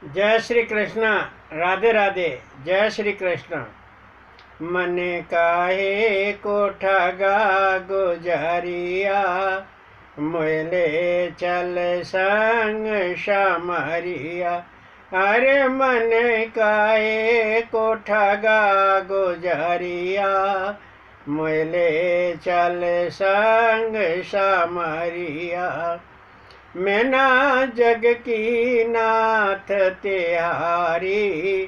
जय श्री कृष्ण। राधे राधे। जय श्री कृष्ण। मन काहे को ठगा गुजरिया, मोले चल संग शमरिया। अरे मन काहे को ठगा गुजरिया, मोले चल संग शमरिया। मैं ना जग की नाथ तिहारी,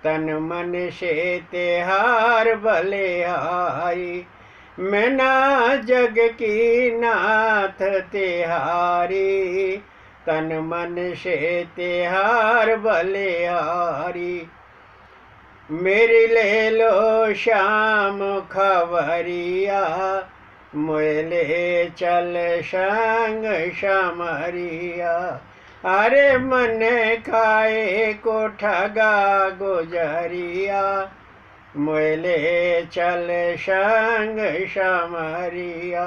तन मन से तिहार बलिहारी। मैं ना जग की नाथ तिहारी, तन मन से तिहार बलिहारी। मेरी ले लो श्याम खबरिया, मोले चल संग शमरिया। अरे मन काहे को ठगा गुजरिया, मोले चल संग शमरिया।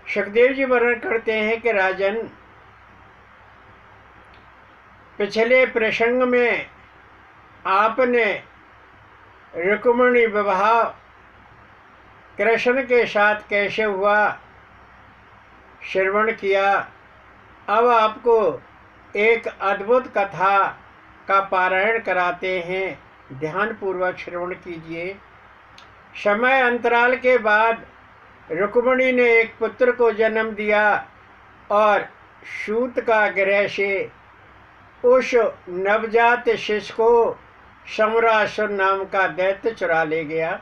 सुखदेव जी वर्णन करते हैं कि राजन, पिछले प्रसंग में आपने रुक्मिणी विवाह कृष्ण के साथ कैसे हुआ श्रवण किया। अब आपको एक अद्भुत कथा का पारायण कराते हैं, ध्यानपूर्वक श्रवण कीजिए। समय अंतराल के बाद रुक्मिणी ने एक पुत्र को जन्म दिया और सूत का गृह से उस नवजात शिशु को समरासुर नाम का दैत्य चुरा ले गया।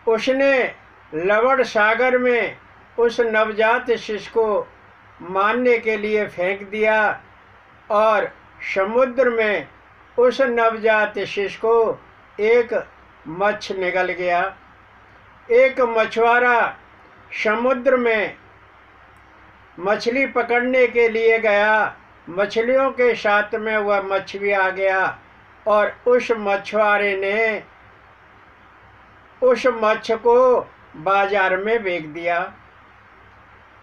उसने लवण सागर में उस नवजात शिशु को मारने के लिए फेंक दिया और समुद्र में उस नवजात शिशु को एक मच्छ निगल गया। एक मछुआरा समुद्र में मछली पकड़ने के लिए गया। मछलियों के साथ में वह मच्छ भी आ गया और उस मछुआरे ने उस मच्छ को बाजार में बेच दिया।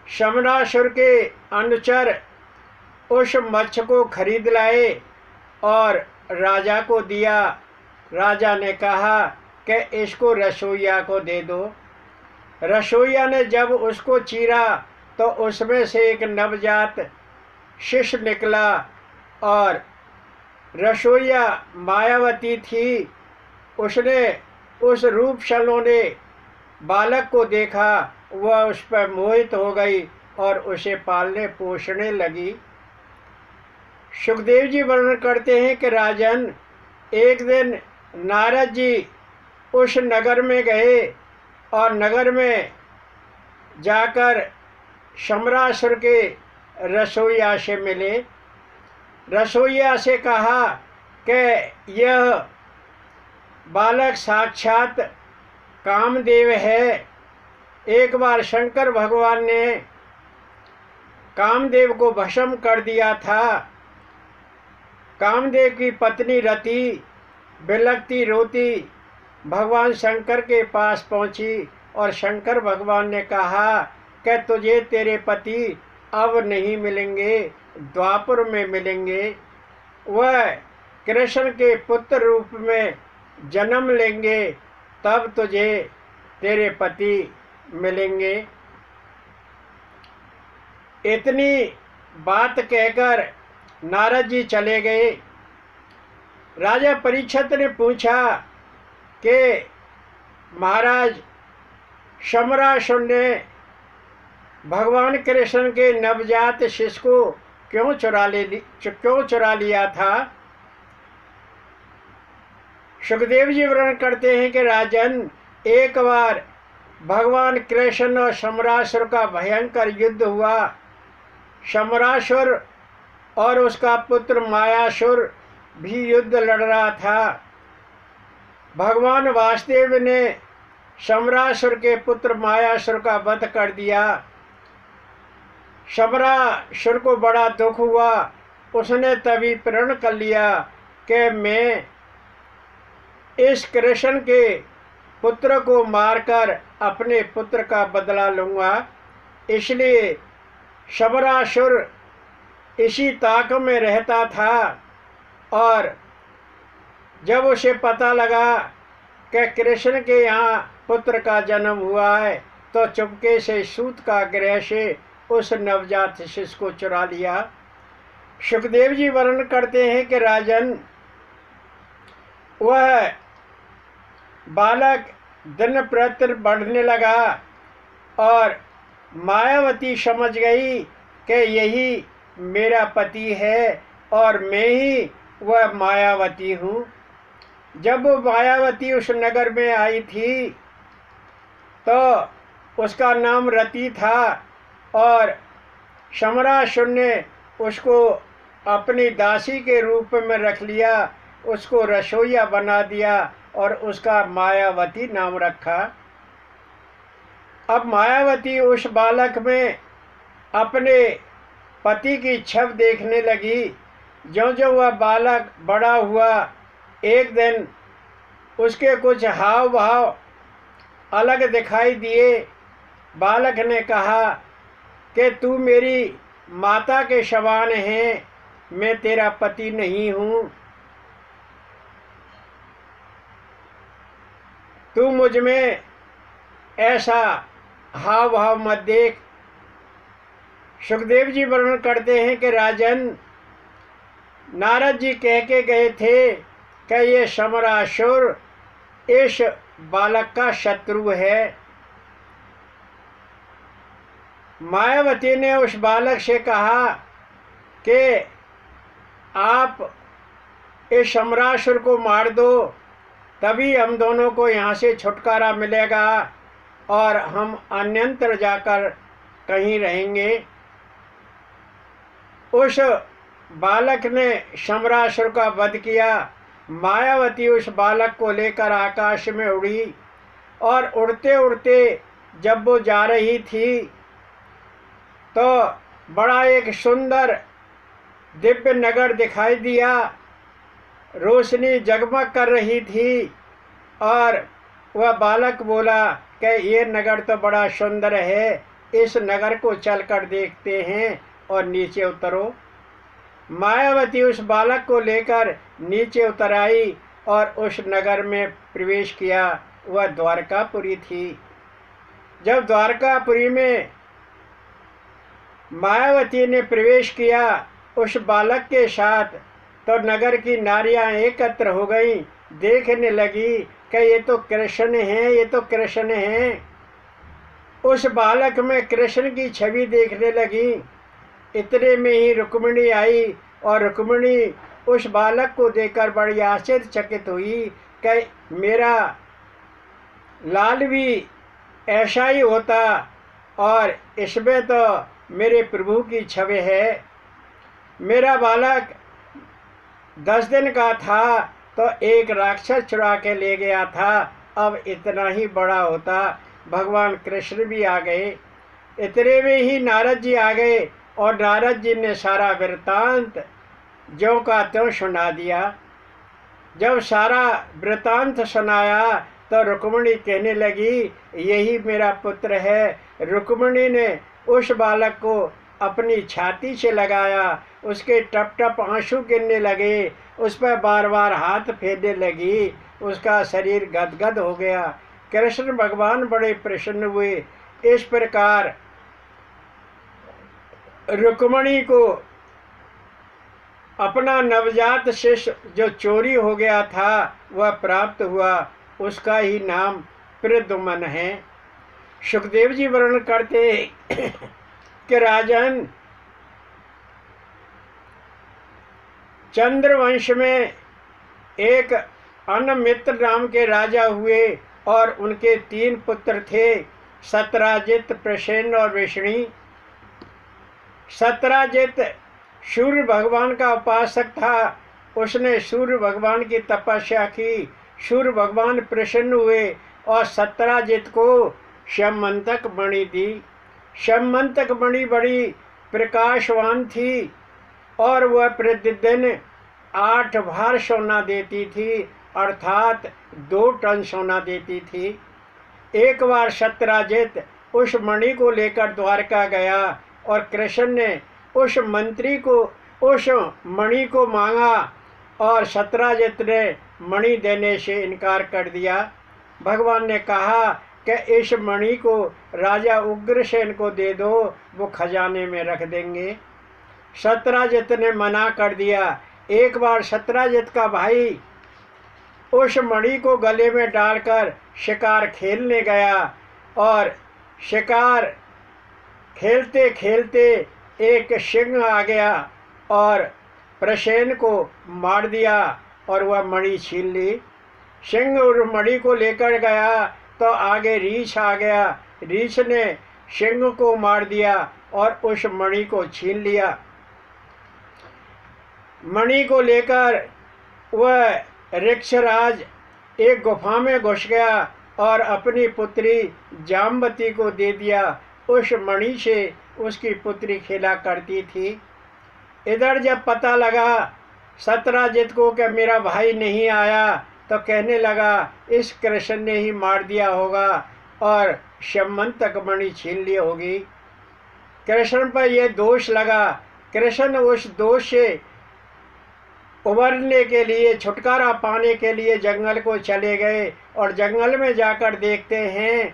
समरासुर के अनुचर उस मच्छ को खरीद लाए और राजा को दिया। राजा ने कहा कि इसको रसोइया को दे दो। रसोइया ने जब उसको चीरा तो उसमें से एक नवजात शिशु निकला और रसोइया मायावती थी। उसने उस रूप सलोने बालक को देखा, वह उस पर मोहित हो गई और उसे पालने पोषने लगी। सुखदेव जी वर्णन करते हैं कि राजन, एक दिन नारद जी उस नगर में गए और नगर में जाकर समरासुर के रसोइया से मिले। रसोइया से कहा कि यह बालक साक्षात कामदेव है। एक बार शंकर भगवान ने कामदेव को भस्म कर दिया था। कामदेव की पत्नी रति बिलखती रोती भगवान शंकर के पास पहुंची और शंकर भगवान ने कहा कि तुझे तेरे पति अब नहीं मिलेंगे, द्वापर में मिलेंगे। वह कृष्ण के पुत्र रूप में जन्म लेंगे, तब तुझे तेरे पति मिलेंगे। इतनी बात कहकर नारद जी चले गए। राजा परीक्षित ने पूछा कि महाराज, समरासुर ने भगवान कृष्ण के नवजात शिशु को क्यों चुरा लिया था। सुखदेव जी वर्णन करते हैं कि राजन, एक बार भगवान कृष्ण और समरासुर का भयंकर युद्ध हुआ। समरासुर और उसका पुत्र मायासुर भी युद्ध लड़ रहा था। भगवान वासुदेव ने समरासुर के पुत्र मायासुर का वध कर दिया। समरासुर को बड़ा दुख हुआ। उसने तभी प्रण कर लिया कि मैं इस कृष्ण के पुत्र को मारकर अपने पुत्र का बदला लूँगा। इसलिए समरासुर इसी ताक में रहता था और जब उसे पता लगा कि कृष्ण के यहाँ पुत्र का जन्म हुआ है तो चुपके से सूत का गृह से उस नवजात शिशु को चुरा लिया। सुखदेव जी वर्णन करते हैं कि राजन, वह बालक दिन प्रतिदिन बढ़ने लगा और मायावती समझ गई कि यही मेरा पति है और मैं ही वह मायावती हूँ। जब वो मायावती उस नगर में आई थी तो उसका नाम रति था और शमरासुर ने उसको अपनी दासी के रूप में रख लिया, उसको रसोइया बना दिया और उसका मायावती नाम रखा। अब मायावती उस बालक में अपने पति की छवि देखने लगी। ज्यों ज्यों वह बालक बड़ा हुआ, एक दिन उसके कुछ हाव भाव अलग दिखाई दिए। बालक ने कहा कि तू मेरी माता के समान है, मैं तेरा पति नहीं हूँ, तू मुझ में ऐसा हाव भाव मत देख। सुखदेव जी वर्णन करते हैं कि राजन, नारद जी कह के गए थे कि ये शमरासुर इस बालक का शत्रु है। मायावती ने उस बालक से कहा कि आप इस शमरासुर को मार दो, तभी हम दोनों को यहाँ से छुटकारा मिलेगा और हम अन्यंत्र जाकर कहीं रहेंगे। उस बालक ने शमरासुर का वध किया। मायावती उस बालक को लेकर आकाश में उड़ी और उड़ते उड़ते जब वो जा रही थी तो बड़ा एक सुंदर दिव्य नगर दिखाई दिया। रोशनी जगमग कर रही थी और वह बालक बोला कि ये नगर तो बड़ा सुंदर है, इस नगर को चलकर देखते हैं और नीचे उतरो। मायावती उस बालक को लेकर नीचे उतर आई और उस नगर में प्रवेश किया। वह द्वारकापुरी थी। जब द्वारकापुरी में मायावती ने प्रवेश किया उस बालक के साथ, तो नगर की नारियां एकत्र हो गईं, देखने लगी कि ये तो कृष्ण हैं, ये तो कृष्ण हैं। उस बालक में कृष्ण की छवि देखने लगी। इतने में ही रुक्मिणी आई और रुक्मिणी उस बालक को देखकर बड़ी आश्चर्यचकित हुई कि मेरा लाल भी ऐसा ही होता और इसमें तो मेरे प्रभु की छवि है। मेरा बालक 10 दिन का था तो एक राक्षस चुरा के ले गया था, अब इतना ही बड़ा होता। भगवान कृष्ण भी आ गए। इतने में ही नारद जी आ गए और नारद जी ने सारा वृत्तांत ज्यों का त्यों सुना दिया। जब सारा वृत्तांत सुनाया तो रुक्मिणी कहने लगी, यही मेरा पुत्र है। रुक्मिणी ने उस बालक को अपनी छाती से लगाया, उसके टप टप आंसू गिरने लगे, उस पर बार बार हाथ फेरने लगी, उसका शरीर गदगद हो गया। कृष्ण भगवान बड़े प्रसन्न हुए। इस प्रकार रुक्मिणी को अपना नवजात शिशु जो चोरी हो गया था वह प्राप्त हुआ, उसका ही नाम प्रद्युम्न है। सुखदेव जी वर्णन करते कि राजन, चंद्रवंश में एक अनमित्र नाम के राजा हुए और उनके 3 पुत्र थे, सत्राजित, प्रसेन और वृष्णि। सत्राजित सूर्य भगवान का उपासक था। उसने सूर्य भगवान की तपस्या की। सूर्य भगवान प्रसन्न हुए और सत्राजित को श्यामंतक मणि दी। श्यामंतक मणि बड़ी प्रकाशवान थी और वह प्रतिदिन 8 भार सोना देती थी, अर्थात 2 टन सोना देती थी। एक बार सत्राजित उस मणि को लेकर द्वारका गया और कृष्ण ने उस मंत्री को उस मणि को मांगा और शतराजित ने मणि देने से इनकार कर दिया। भगवान ने कहा कि इस मणि को राजा उग्रसेन को दे दो, वो खजाने में रख देंगे। शतराजित ने मना कर दिया। एक बार शतराजित का भाई उस मणि को गले में डालकर शिकार खेलने गया और शिकार खेलते खेलते एक सिंह आ गया और प्रसेन को मार दिया और वह मणि छीन ली। सिंह उस मणि को लेकर गया तो आगे रीछ आ गया। रीछ ने सिंह को मार दिया और उस मणि को छीन लिया। मणि को लेकर वह ऋक्षराज एक गुफा में घुस गया और अपनी पुत्री जाम्बती को दे दिया। उस मणि से उसकी पुत्री खेला करती थी। इधर जब पता लगा शतराजित को कि मेरा भाई नहीं आया, तो कहने लगा इस कृष्ण ने ही मार दिया होगा और श्यमंतक मणि छीन ली होगी। कृष्ण पर यह दोष लगा। कृष्ण उस दोष से उबरने के लिए, छुटकारा पाने के लिए जंगल को चले गए और जंगल में जाकर देखते हैं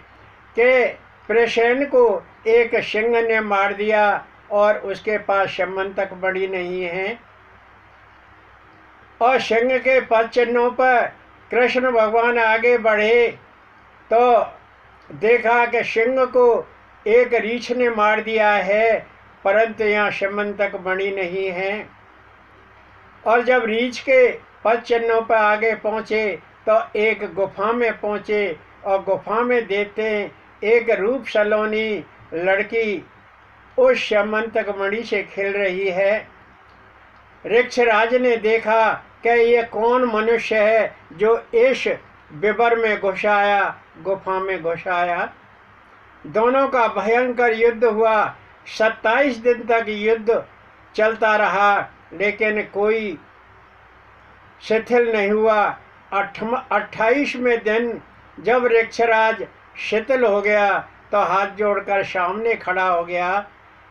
कि प्रसेन को एक सिंह ने मार दिया और उसके पास श्यमंतक मणि नहीं है। और सिंह के पद चिन्हों पर कृष्ण भगवान आगे बढ़े तो देखा कि सिंह को एक रीछ ने मार दिया है, परंतु यहाँ श्यमंतक मणि नहीं है। और जब रीछ के पद चिन्हों पर आगे पहुँचे तो एक गुफा में पहुँचे और गुफा में देखते एक रूप सलोनी लड़की उस श्यमंतक मणि से खेल रही है। ऋक्षराज ने देखा कि ये कौन मनुष्य है जो इस विवर में घुस आया, गुफा में घुस आया। दोनों का भयंकर युद्ध हुआ। 27 दिन तक युद्ध चलता रहा, लेकिन कोई शिथिल नहीं हुआ। 28वें दिन जब ऋक्षराज शिथिल हो गया तो हाथ जोड़कर सामने खड़ा हो गया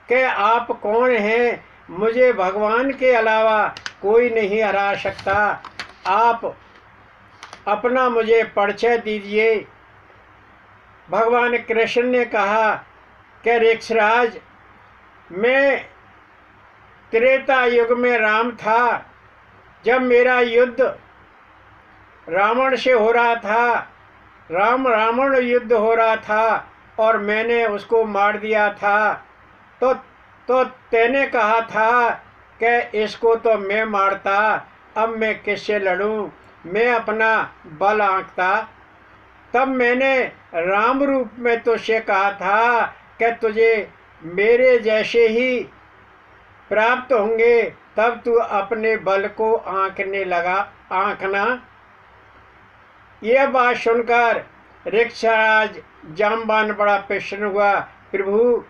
कि आप कौन हैं? मुझे भगवान के अलावा कोई नहीं हरा सकता। आप अपना मुझे परिचय दीजिए। भगवान कृष्ण ने कहा कि ऋक्षराज, मैं त्रेता युग में राम था। जब मेरा युद्ध रावण से हो रहा था, रावण युद्ध हो रहा था और मैंने उसको मार दिया था, तो तेने कहा था कि इसको तो मैं मारता, अब मैं किससे लड़ूं? मैं अपना बल आंकता। तब मैंने राम रूप में तुझसे कहा था कि तुझे मेरे जैसे ही प्राप्त होंगे, तब तू अपने बल को आंकना। यह बात सुनकर ऋक्षराज जाम्बान बड़ा प्रसन्न हुआ। प्रभु,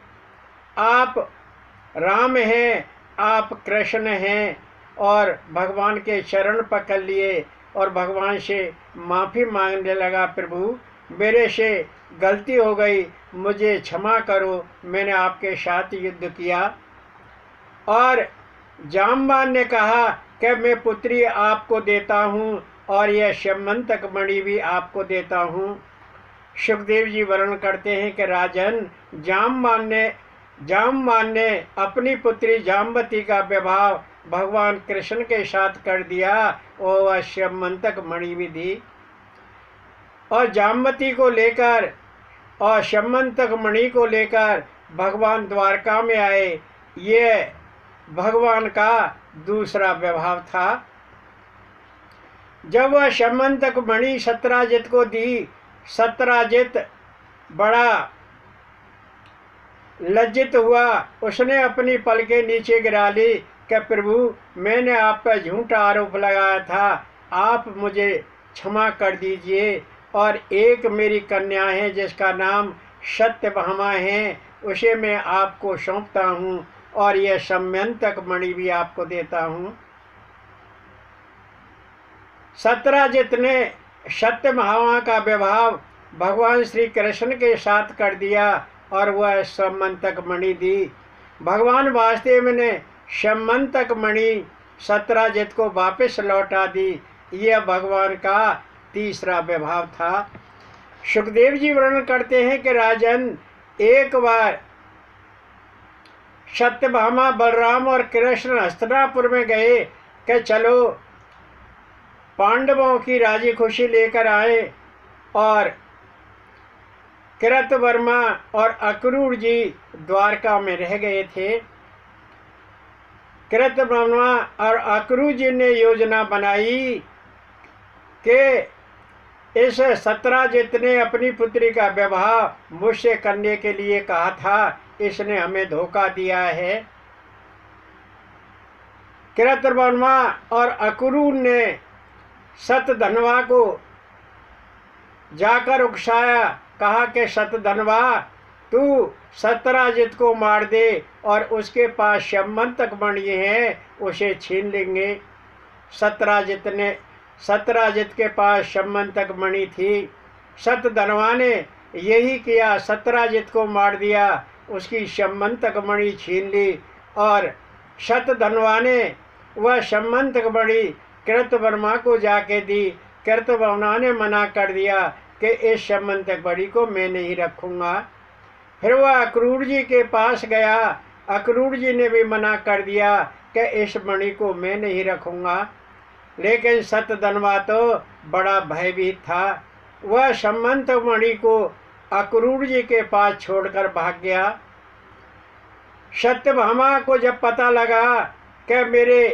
आप राम हैं, आप कृष्ण हैं। और भगवान के चरण पकड़ लिए और भगवान से माफ़ी मांगने लगा। प्रभु, मेरे से गलती हो गई, मुझे क्षमा करो, मैंने आपके साथ युद्ध किया। और जाम्बान ने कहा कि मैं पुत्री आपको देता हूँ और यह श्यमंतक मणि भी आपको देता हूँ। सुखदेव जी वर्णन करते हैं कि राजन, जाम्बान ने अपनी पुत्री जाम्बती का विवाह भगवान कृष्ण के साथ कर दिया और वह श्यमंतक मणि भी दी। और जाम्बती को लेकर और श्यमंतक मणि को लेकर भगवान द्वारका में आए। ये भगवान का दूसरा विवाह था। जब वह श्यमंतक मणि शतराजित को दी, शतराजित बड़ा लज्जित हुआ। उसने अपनी पलकें नीचे गिरा ली कि प्रभु, मैंने आप पर झूठा आरोप लगाया था, आप मुझे क्षमा कर दीजिए। और एक मेरी कन्या है जिसका नाम सत्यभामा है, उसे मैं आपको सौंपता हूँ और यह श्यमंतक मणि भी आपको देता हूँ। शतराजित ने सत्यभामा का विवाह भगवान श्री कृष्ण के साथ कर दिया और वह श्यमंतक मणि दी। भगवान वासुदेव ने श्यमंतक मणि सत्राजित को वापस लौटा दी। यह भगवान का तीसरा विभाव था। सुखदेव जी वर्णन करते हैं कि राजन, एक बार सत्यभामा, बलराम और कृष्ण हस्तिनापुर में गए कि चलो पांडवों की राजी खुशी लेकर आए, और कृतवर्मा और अक्रूर जी द्वारका में रह गए थे। कृतवर्मा और अक्रूर जी ने योजना बनाई कि इस सत्राजित ने अपनी पुत्री का विवाह मुझसे करने के लिए कहा था, इसने हमें धोखा दिया है। कृतवर्मा और अक्रूर ने शतधन्वा को जाकर उकसाया, कहा कि शतधन्वा, तू सत्राजित को मार दे और उसके पास शमंतक मणि है, उसे छीन लेंगे। सत्राजित के पास शमंतक मणि थी। शतधन्वा ने यही किया, सत्राजित को मार दिया, उसकी शमंतक मणि छीन ली, और शतधन्वा ने वह शमंतक मणि कृतवर्मा को जाके दी। कृतवर्मा ने मना कर दिया कि इस शमंतक मणि को मैं नहीं रखूँगा। फिर वह अक्रूर जी के पास गया। अक्रूर जी ने भी मना कर दिया कि इस मणि को मैं नहीं रखूँगा। लेकिन शतधन्वा तो बड़ा भयभीत था। वह शमंतक मणि को अक्रूर जी के पास छोड़कर भाग गया। सत्यभामा को जब पता लगा कि मेरे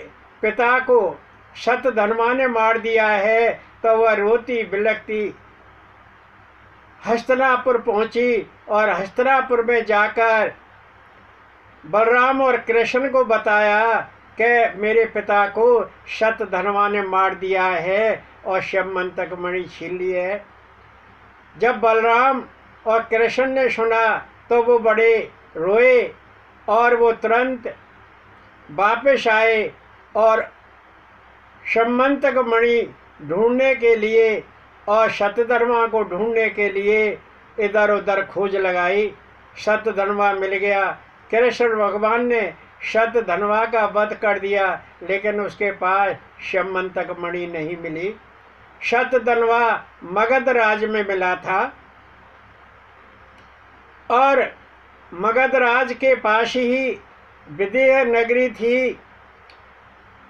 पिता को शतधन्वा ने मार दिया है, तो वह रोती बिलखती हस्तिनापुर पहुंची, और हस्तिनापुर में जाकर बलराम और कृष्ण को बताया कि मेरे पिता को शतधन्वा ने मार दिया है और शमंतक मणि छीन ली है। जब बलराम और कृष्ण ने सुना तो वो बड़े रोए, और वो तुरंत वापस आए और शमंतक मणि ढूंढने के लिए और शतधन्वा को ढूंढने के लिए इधर उधर खोज लगाई। शतधन्वा मिल गया। कृष्ण भगवान ने शतधन्वा का वध कर दिया, लेकिन उसके पास शमंतक मणि नहीं मिली। शतधन्वा मगध राज में मिला था, और मगध राज के पास ही विदेह नगरी थी।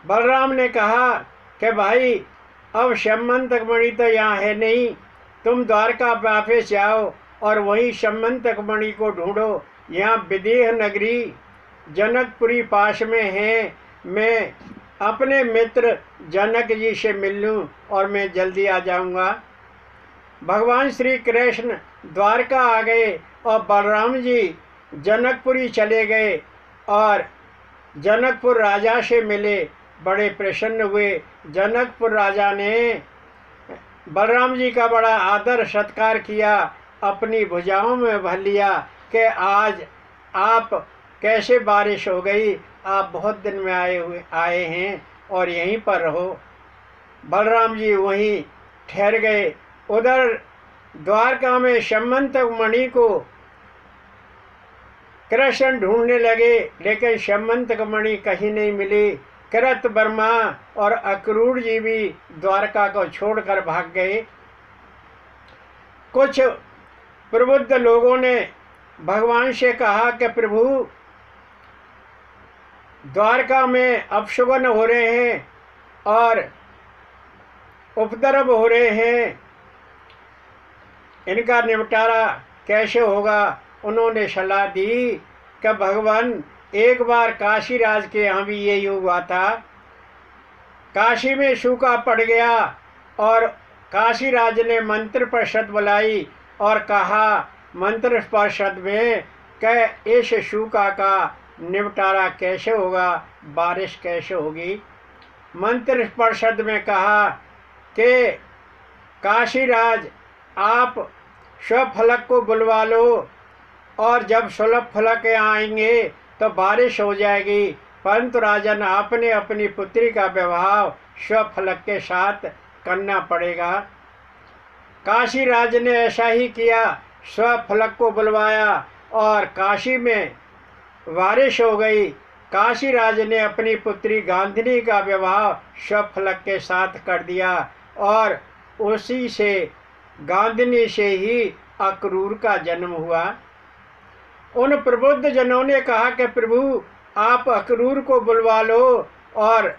बलराम ने कहा कि भाई, अब शमंतक मणि तो यहाँ है नहीं, तुम द्वारका वापस जाओ और वहीं शमंतक मणि को ढूंढो। यहाँ विदेह नगरी जनकपुरी पास में है। मैं अपने मित्र जनक जी से मिल लूँ और मैं जल्दी आ जाऊँगा। भगवान श्री कृष्ण द्वारका आ गए और बलराम जी जनकपुरी चले गए और जनकपुर राजा से मिले। बड़े प्रसन्न हुए। जनकपुर राजा ने बलराम जी का बड़ा आदर सत्कार किया, अपनी भुजाओं में भर लिया कि आज आप कैसे बारिश हो गई, आप बहुत दिन में आए हैं और यहीं पर रहो। बलराम जी वहीं ठहर गए। उधर द्वारका में शमंतक मणि को कृष्ण ढूंढने लगे, लेकिन शमंतक मणि कहीं नहीं मिली। कृतवर्मा और अक्रूर जी भी द्वारका को छोड़कर भाग गए। कुछ प्रबुद्ध लोगों ने भगवान से कहा कि प्रभु, द्वारका में अपशगुन हो रहे हैं और उपद्रव हो रहे हैं, इनका निपटारा कैसे होगा। उन्होंने सलाह दी कि भगवान, एक बार काशी राज के यहाँ भी यही हुआ था। काशी में सूखा पड़ गया और काशी राज ने मंत्र परिषद बुलाई और कहा मंत्र परिषद में कि इस सूखा का निपटारा कैसे होगा, बारिश कैसे होगी। मंत्र परिषद में कहा कि काशी राज, आप स्वफलक को बुलवा लो और जब सुलभ फलक आएंगे तो बारिश हो जाएगी। परंतु राजन, आपने अपनी पुत्री का विवाह स्वफलक के साथ करना पड़ेगा। काशी राज ने ऐसा ही किया, स्वफलक को बुलवाया और काशी में बारिश हो गई। काशीराज ने अपनी पुत्री गांधिनी का विवाह स्वफलक के साथ कर दिया और उसी से गांधिनी से ही अक्रूर का जन्म हुआ। उन प्रबुद्ध जनों ने कहा कि प्रभु, आप अक्रूर को बुलवा लो और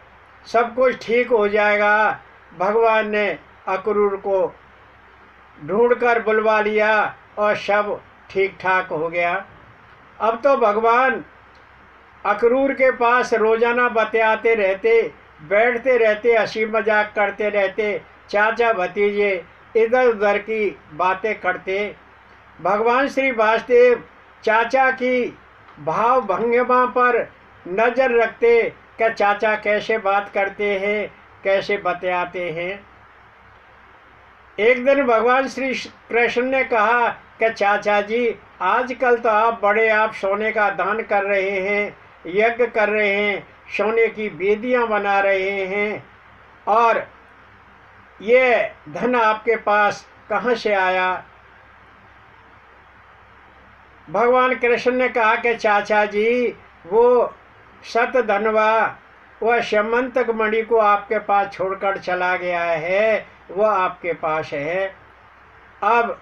सब कुछ ठीक हो जाएगा। भगवान ने अक्रूर को ढूंढकर बुलवा लिया और सब ठीक ठाक हो गया। अब तो भगवान अक्रूर के पास रोजाना बतियाते रहते, बैठते रहते, हंसी मजाक करते रहते, चाचा भतीजे इधर उधर की बातें करते। भगवान श्री वासुदेव चाचा की भाव भंगिमा पर नज़र रखते कि चाचा कैसे बात करते हैं, कैसे बतियाते हैं। एक दिन भगवान श्री कृष्ण ने कहा कि चाचा जी, आजकल तो आप बड़े, आप सोने का दान कर रहे हैं, यज्ञ कर रहे हैं, सोने की वेदियां बना रहे हैं, और ये धन आपके पास कहाँ से आया? भगवान कृष्ण ने कहा कि चाचा जी, वो सत धनवा, वह श्यमंतक मणि को आपके पास छोड़कर चला गया है, वह आपके पास है। अब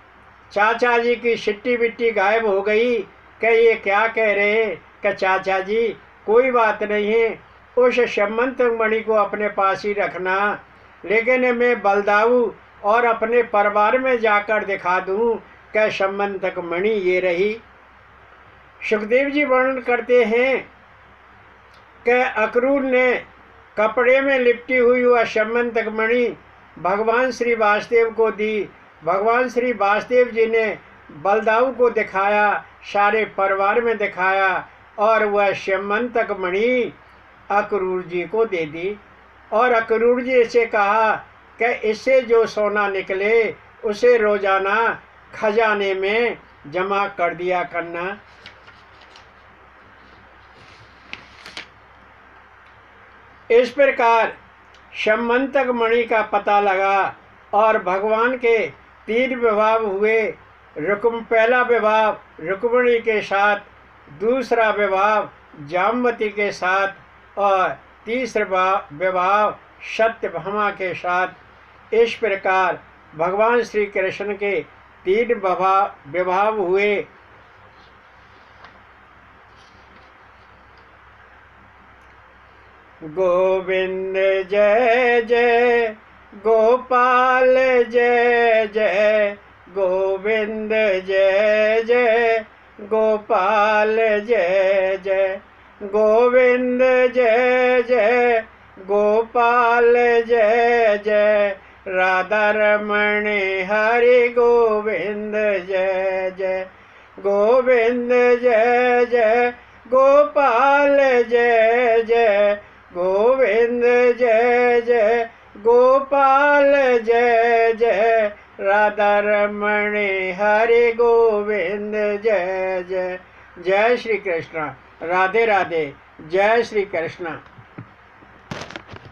चाचा जी की सिट्टी बिट्टी गायब हो गई कि ये क्या कह रहे हैं कि चाचा जी कोई बात नहीं है, उस श्यमंतक मणि को अपने पास ही रखना, लेकिन मैं बलदाऊ और अपने परिवार में जाकर दिखा दूं कि श्यमंतक मणि ये रही। सुखदेव जी वर्णन करते हैं कि अक्रूर ने कपड़े में लिपटी हुई वह श्यमंतक मणि भगवान श्री वासुदेव को दी। भगवान श्री वासुदेव जी ने बलदाऊ को दिखाया, सारे परिवार में दिखाया, और वह श्यमंतक मणि अक्रूर जी को दे दी। और अक्रूर जी से कहा कि इससे जो सोना निकले उसे रोजाना खजाने में जमा कर दिया करना। इस प्रकार श्यमंतक मणि का पता लगा और भगवान के 3 विवाह हुए। पहला विवाह रुक्मिणी के साथ, दूसरा विवाह जामवती के साथ और तीसरा विवाह सत्यभामा के साथ। इस प्रकार भगवान श्री कृष्ण के 3 विवाह हुए। गोविंद जय जय गोपाल जय जय, गोविंद जय जय गोपाल जय जय, गोविंद जय जय गोपाल जय जय, राधा रमण हरि गोविंद जय जय, गोविंद जय जय गोपाल जय जय, गोविंद जय जय गोपाल जय जय, राधा रमण हरि गोविंद जय जय। जय श्री कृष्ण। राधे राधे। जय श्री कृष्ण।